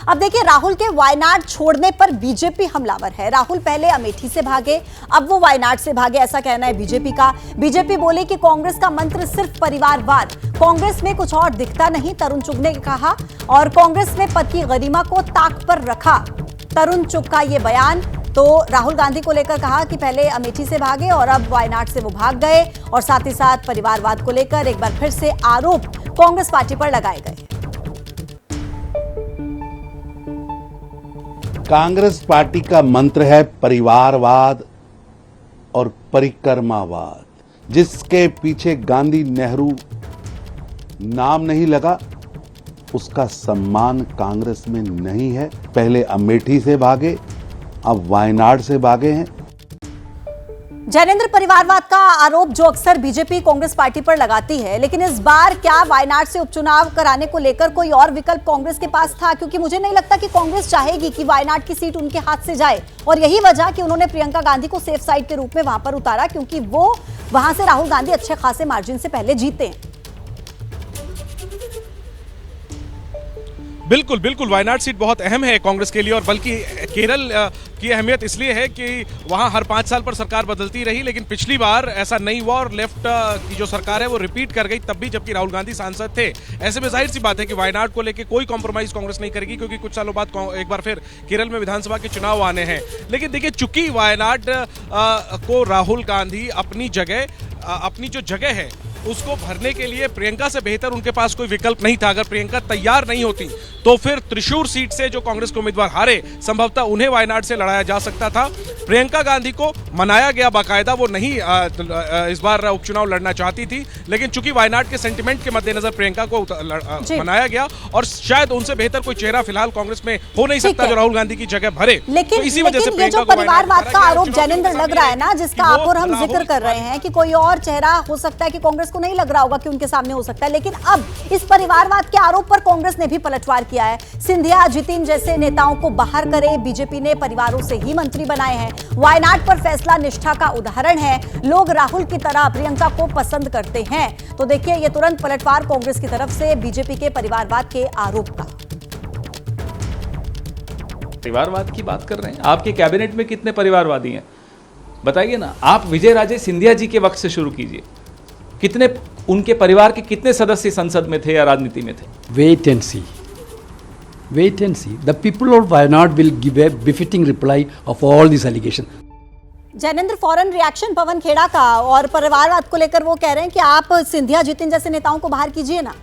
अब देखिए, राहुल के वायनाड छोड़ने पर बीजेपी हमलावर है। राहुल पहले अमेठी से भागे, अब वो वायनाड से भागे, ऐसा कहना है बीजेपी का। बीजेपी बोले कि कांग्रेस का मंत्र सिर्फ परिवारवाद, कांग्रेस में कुछ और दिखता नहीं, तरुण चुग ने कहा। और कांग्रेस ने पद की गरिमा को ताक पर रखा, तरुण चुग का ये बयान। तो राहुल गांधी को लेकर कहा कि पहले अमेठी से भागे और अब वायनाड से वो भाग गए, और साथ ही साथ परिवारवाद को लेकर एक बार फिर से आरोप कांग्रेस पार्टी पर लगाए गए। कांग्रेस पार्टी का मंत्र है परिवारवाद और परिक्रमावाद। जिसके पीछे गांधी नेहरू नाम नहीं लगा, उसका सम्मान कांग्रेस में नहीं है। पहले अमेठी से भागे, अब वायनाड से भागे हैं। जैनेंद्र, परिवारवाद का आरोप जो अक्सर बीजेपी कांग्रेस पार्टी पर लगाती है, लेकिन इस बार क्या वायनाड से उपचुनाव कराने को लेकर कोई और विकल्प कांग्रेस के पास था? क्योंकि मुझे नहीं लगता कि कांग्रेस चाहेगी कि वायनाड की सीट उनके हाथ से जाए, और यही वजह कि उन्होंने प्रियंका गांधी को सेफ साइड के रूप में वहां पर उतारा, क्योंकि वो वहां से राहुल गांधी अच्छे खासे मार्जिन से पहले जीते हैं। बिल्कुल बिल्कुल, वायनाड सीट बहुत अहम है कांग्रेस के लिए, और बल्कि केरल की अहमियत इसलिए है कि वहां हर 5 साल पर सरकार बदलती रही, लेकिन पिछली बार ऐसा नहीं हुआ और लेफ्ट की जो सरकार है वो रिपीट कर गई, तब भी जबकि राहुल गांधी सांसद थे। ऐसे में जाहिर सी बात है कि वायनाड को लेकर कोई कॉम्प्रोमाइज कांग्रेस नहीं करेगी, क्योंकि कुछ सालों बाद एक बार फिर केरल में विधानसभा के चुनाव आने हैं। लेकिन देखिए, चूंकि वायनाड को राहुल गांधी अपनी जो जगह है उसको भरने के लिए प्रियंका से बेहतर उनके पास कोई विकल्प नहीं था। अगर प्रियंका तैयार नहीं होती तो फिर त्रिशूर सीट से जो कांग्रेस के उम्मीदवार हारे, संभवतः उन्हें वायनाड से लड़ाया जा सकता था। प्रियंका गांधी को मनाया गया बाकायदा, वो नहीं इस बार उपचुनाव लड़ना चाहती थी, लेकिन चूंकि वायनाड के सेंटिमेंट के मद्देनजर प्रियंका को मनाया गया, और शायद उनसे बेहतर कोई चेहरा फिलहाल कांग्रेस में हो नहीं सकता जो राहुल गांधी की जगह भरे। लेकिन, तो इसी वजह से ये जो परिवारवाद का आरोप जैनेंद्र लग रहा है ना, जिसका आप और हम जिक्र कर रहे हैं कि कोई और चेहरा हो सकता है कि कांग्रेस को नहीं लग रहा होगा कि उनके सामने हो सकता है, लेकिन अब इस परिवारवाद के आरोप पर कांग्रेस ने भी पलटवार किया है। सिंधिया, जितिन जैसे नेताओं को बाहर करे, बीजेपी ने परिवारों से ही मंत्री बनाए हैं। वायनाड पर फैसला निष्ठा का उदाहरण है। लोग राहुल की तरह प्रियंका को पसंद करते हैं। तो देखिए, ये तुरंत पलटवार कांग्रेस की तरफ से बीजेपी के परिवारवाद के आरोप का। परिवारवाद की बात कर रहे हैं, आपके कैबिनेट में कितने परिवारवादी हैं बताइए ना। आप विजय राजे सिंधिया जी के वक्त से शुरू कीजिए, कितने उनके परिवार के कितने सदस्य संसद में थे या राजनीति में थे? Wait and see. Wait and see. The people of Wayanad will give a befitting reply of all these allegations. Jainendra, फौरन रिएक्शन पवन खेड़ा का, और परिवारवाद को लेकर वो कह रहे हैं कि आप सिंधिया, जितिन जैसे नेताओं को बाहर कीजिए ना।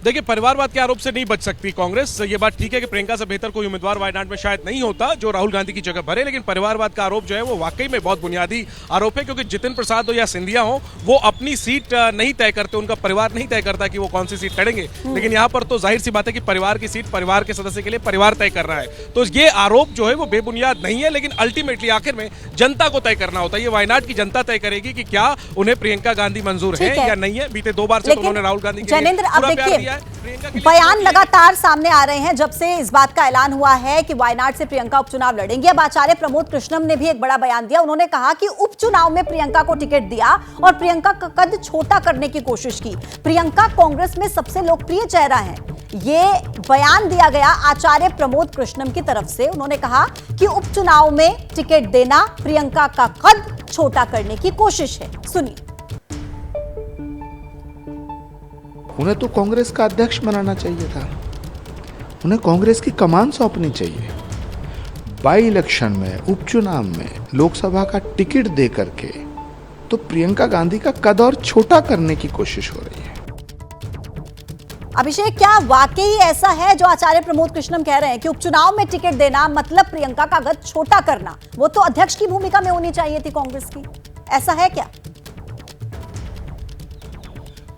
देखिए, परिवारवाद के आरोप से नहीं बच सकती कांग्रेस। ये बात ठीक है कि प्रियंका से बेहतर कोई उम्मीदवार वायनाड में शायद नहीं होता जो राहुल गांधी की जगह भरे, लेकिन परिवारवाद का आरोप जो है वो वाकई में बहुत बुनियादी आरोप है, क्योंकि जितिन प्रसाद हो या सिंधिया हो, वो अपनी सीट नहीं तय करते, उनका परिवार नहीं तय करता कि वो कौन सी सीट लड़ेंगे। लेकिन यहाँ पर तो जाहिर सी बात है कि परिवार की सीट परिवार के सदस्य के लिए परिवार तय कर रहा है। तो ये आरोप जो है वो बेबुनियाद नहीं है, लेकिन अल्टीमेटली आखिर में जनता को तय करना होता है। ये वायनाड की जनता तय करेगी कि क्या उन्हें प्रियंका गांधी मंजूर है या नहीं है। बीते 2 बार से उन्होंने राहुल गांधी के लिए पूरा प्यार दिया है। बयान लगातार सामने आ रहे हैं जब से इस बात का ऐलान हुआ है कि वायनाड से प्रियंका उपचुनाव लड़ेंगी। अब आचार्य प्रमोद कृष्णम ने भी एक बड़ा बयान दिया। उन्होंने कहा कि उपचुनाव में प्रियंका को टिकट दिया और प्रियंका का कद छोटा करने की कोशिश की। प्रियंका कांग्रेस में सबसे लोकप्रिय चेहरा है। ये बयान दिया गया आचार्य प्रमोद कृष्णम की तरफ से। उन्होंने कहा कि उपचुनाव में टिकट देना प्रियंका का कद छोटा करने की कोशिश है। सुनिए। उन्हें तो कांग्रेस का अध्यक्ष बनाना चाहिए था, उन्हें कांग्रेस की कमान सौंपनी चाहिए। बाई इलेक्शन में, उपचुनाव में लोकसभा का टिकट दे करके तो प्रियंका गांधी का कद और छोटा करने की कोशिश हो रही है। अभिषेक, क्या वाकई ऐसा है जो आचार्य प्रमोद कृष्णम कह रहे हैं कि उपचुनाव में टिकट देना मतलब प्रियंका का कद छोटा करना? वो तो अध्यक्ष की भूमिका में होनी चाहिए थी कांग्रेस की, ऐसा है क्या?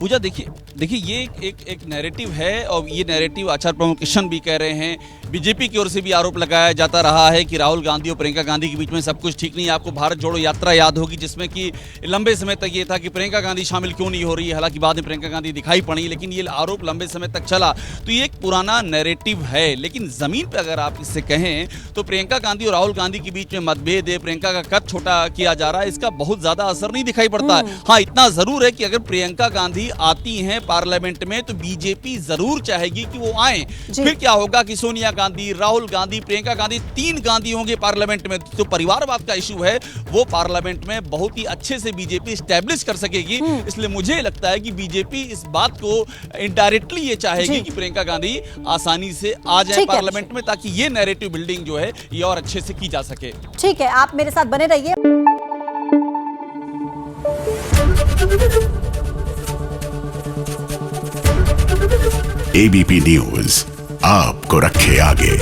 पूजा, देखिए ये एक नैरेटिव है, और ये नैरेटिव आचार्य प्रमोद कृष्णन भी कह रहे हैं, बीजेपी की ओर से भी आरोप लगाया जाता रहा है कि राहुल गांधी और प्रियंका गांधी के बीच में सब कुछ ठीक नहीं है। आपको भारत जोड़ो यात्रा याद होगी, जिसमें कि लंबे समय तक ये था कि प्रियंका गांधी शामिल क्यों नहीं हो रही है। हालांकि बाद में प्रियंका गांधी दिखाई पड़ी, लेकिन ये आरोप लंबे समय तक चला। तो ये एक पुराना नैरेटिव है, लेकिन जमीन पर अगर आप इससे कहें तो प्रियंका गांधी और राहुल गांधी के बीच में मतभेद है, प्रियंका का कद छोटा किया जा रहा है, इसका बहुत ज्यादा असर नहीं दिखाई पड़ता है। हाँ, इतना जरूर है कि अगर प्रियंका गांधी आती हैं पार्लियामेंट में तो बीजेपी जरूर चाहेगी कि वो आए। फिर क्या होगा कि सोनिया गांधी, राहुल गांधी, प्रियंका गांधी, 3 गांधी होंगे पार्लियामेंट में। तो परिवारवाद का इशू है वो पार्लियामेंट में बहुत ही अच्छे से बीजेपी स्टैब्लिश कर सकेगी। इसलिए मुझे लगता है कि बीजेपी इस बात को इनडायरेक्टली ये चाहेगी कि प्रियंका गांधी आसानी से आ जाए पार्लियामेंट में, ताकि ये नैरेटिव बिल्डिंग जो है ये और अच्छे से की जा सके। ठीक है, आप मेरे साथ बने रहिए। एबीपी न्यूज आपको रखे आगे।